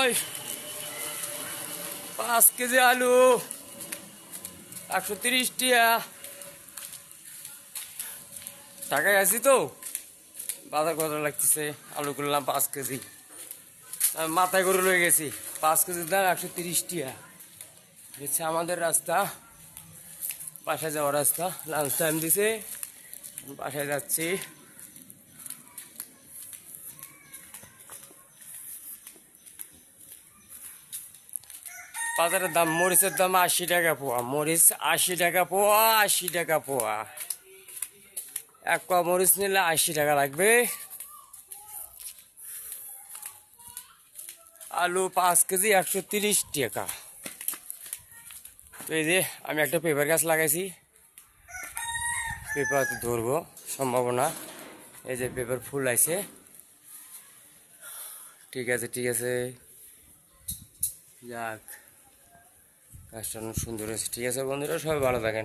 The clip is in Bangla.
কই 5 কেজি আলু 130 টিয়া। ঢাকায় আছি তো, বাজার কত লাগতেছে। আলু করলাম 5 কেজি, আমি মাথায় করে লয়ে গেছি। 5 কেজির দাম 130 টিয়া। হচ্ছে আমাদের রাস্তা, বাসায় যাওয়ার রাস্তা। লাঞ্চ টাইম দিছে, বাসায় যাচ্ছি। বাজারের দাম, মরিচের দাম 80 টাকা পোয়া। মরিচ 80 টাকা পোয়া, 80 টাকা পোয়া। 1 কোয়া মরিচ নিলে 80 টাকা লাগবে। আলু 5 কেজি 130 টাকা। তো এই যে আমি একটা পেঁপের গাছ লাগাইছি, পেঁপে হয়তো ধরবো সম্ভাবনা। এই যে পেঁপের ফুল আছে। ঠিক আছে, ঠিক আছে, যাক, গাছটা অনেক সুন্দর হয়েছে। ঠিক আছে বন্ধুরা, সবাই ভালো থাকেন।